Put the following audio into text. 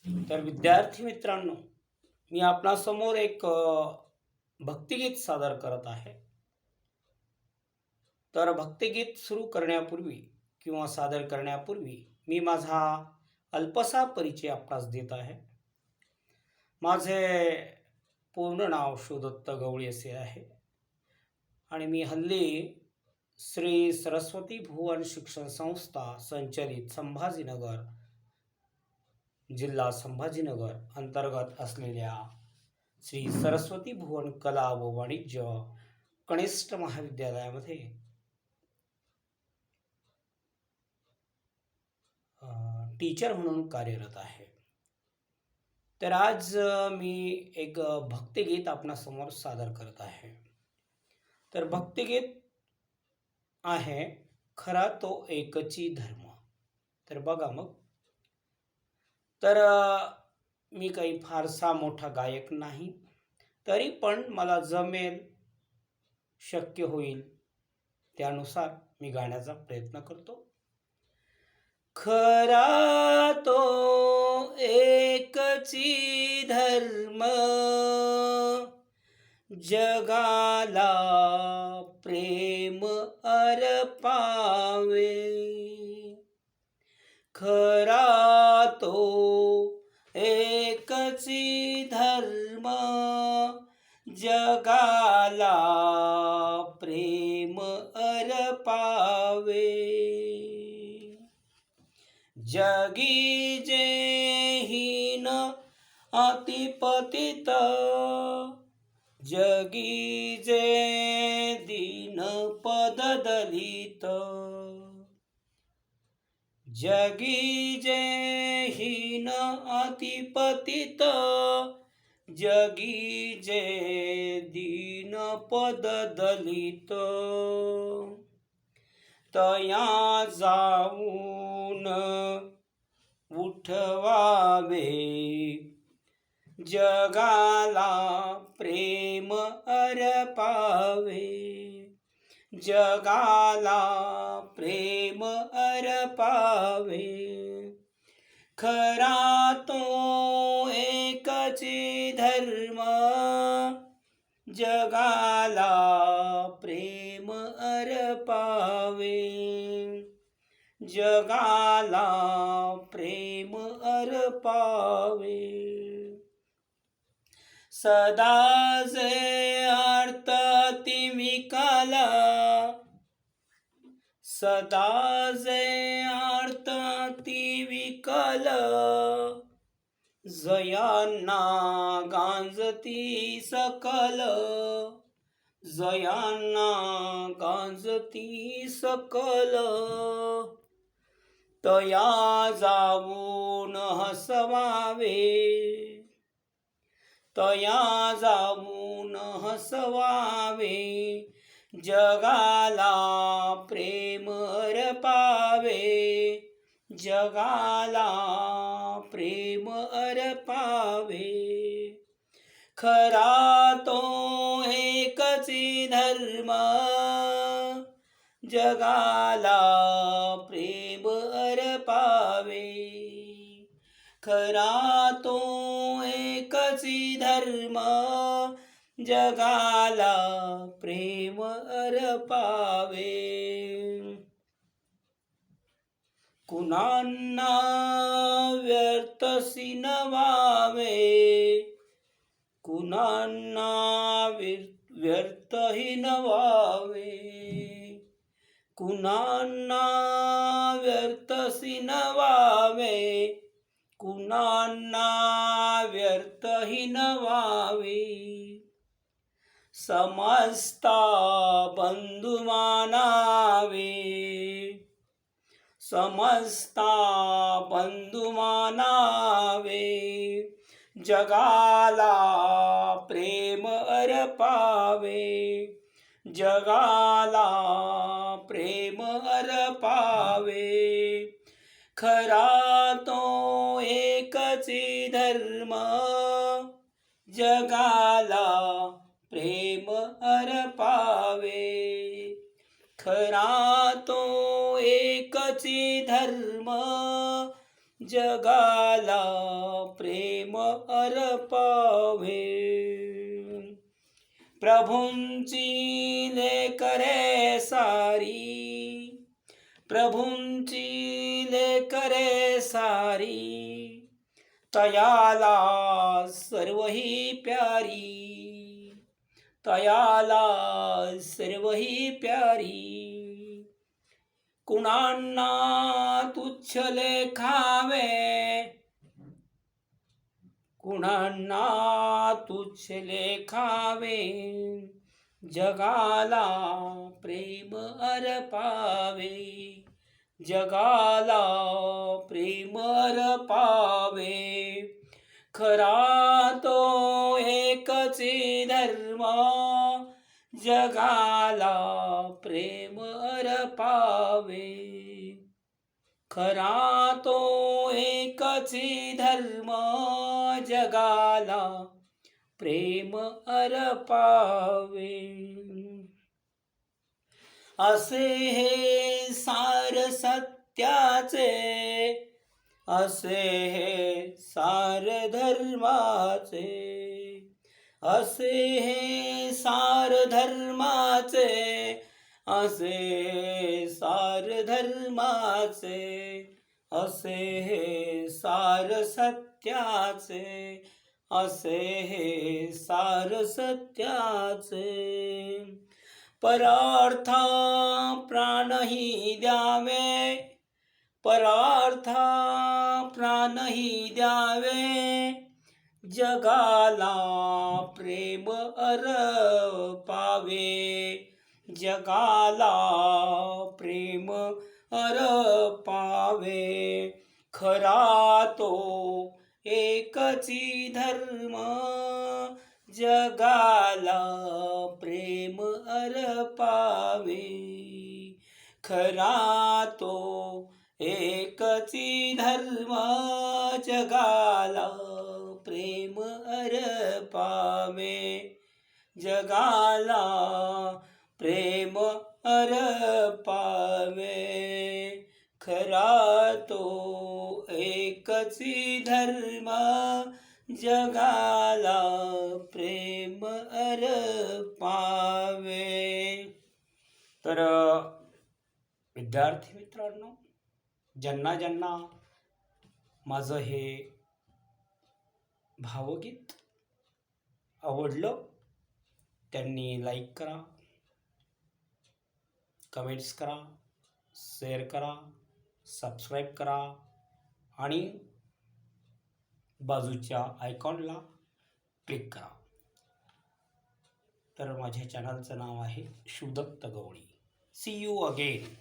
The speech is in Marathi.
तर विद्यार्थी मित्रांनो, मी आपणासमोर एक भक्तिगीत सादर करत आहे. तर भक्तिगीत सुरू करण्यापूर्वी किंवा सादर करण्यापूर्वी मी माझा अल्पसा परिचय आपणास देत आहे. माझे पूर्ण नाव शिवदत्त गवळी असे आहे आणि मी हल्ली श्री सरस्वती भुवन शिक्षण संस्था संचलित संभाजीनगर, जिल्हा संभाजीनगर अंतर्गत असलेल्या श्री सरस्वती भुवन कला व वाणिज्य कनिष्ठ महाविद्यालयामध्ये टीचर म्हणून कार्यरत आहे. तर आज मी एक भक्तिगीत आपणासमोर सादर करत आहे. तर भक्तिगीत आहे खरा तो एकची धर्म. तर बघा मग. तर मी काही फारसा मोठा गायक नाही, तरी पण मला जमेल, शक्य होईल त्यानुसार मी गाण्याचा प्रयत्न करतो. खरा तो एकची धर्म, जगाला प्रेम अर्पावे. खरा तो एकची धर्म, जगाला प्रेम अर्पावे. जगी जे हीन अतिपतित, जगी जे दीन पददलित. जगी जे हीन अतिपतित, जगी जे दीन पददलित. तया जाऊन उठवावे, जगाला प्रेम अर्पावे. जगाला प्रेम अर्पावे. खरा तो एकची धर्म, जगाला प्रेम अर्पावे. जगाला प्रेम अर्पावे. सदा जे अर्थ ती विकला, सदा जे अर्थ ती विकल. जयांना गांजती सकल, जयांना गांजती सकल. तया जाऊन हसवावे, तया जाऊन हसवावे. जगाला प्रेम अर्पावे. जगाला प्रेम अर्पावे. खरा तो एकची धर्म, जगाला प्रेम अर्पावे. खरा तो एकची धर्म, जगाला प्रेम अर्पावे. कुणांना व्यर्थसी नवावे, कुणांना व्यर्थही नवावे. कुणांना व्यर्थसी नवावे, कुणांना व्यर्थही नवावे. समस्ता बंधू मानावे, समस्ता बंधू मानावे. जगाला प्रेम अर्पावे. जगाला प्रेम अर्पावे. खरा तो एकची धर्म, जगाला प्रेम अर्पावे. खरा तो एकची धर्म, जगाला प्रेम अर्पावे. प्रभूंची लेकरे सारी, प्रभूंची लेकरे सारी, तयाला सर्व ही प्यारी, तयाला सर्व ही प्यारी. कुणांना तुच्छ लेखावे, कुणांना तुच्छ लेखावे, जगाला प्रेम अर्पावे, जगाला प्रेम अर्पावे. खरा तो एकची धर्म, जगाला प्रेम अर्पावे. खरा तो एकची धर्म, जगाला प्रेम अर्पावे. असे हे सार सत्याचे, असे हे सार धर्माचे, असे हे सार धर्माचे, असे हे सार धर्माचे, असे हे सार सत्याचे, असे हे सार सत्याचे. परार्था प्राणही द्यावे, परार्था प्राणही द्यावे, जगाला प्रेम अर्पावे, जगाला प्रेम अर्पावे. खरा तो एकची धर्म, जगाला प्रेम अर्पावे. खरा तो एकची धर्म, जगाला प्रेम अर्पावे, जगाला प्रेम अर्पावे. खरा तो एकची धर्म, जगाला प्रेम अर्पावे. तर विद्यार्थी मित्रांनो, ज्यांना ज्यांना माझं हे भावगीत आवडलं त्यांनी लाईक करा, कमेंट्स करा, शेअर करा, सबस्क्राईब करा आणि बाजूच्या आयकॉनला क्लिक करा. तर माझ्या चॅनलचं नाव आहे Shivdatt Gawali. See you again.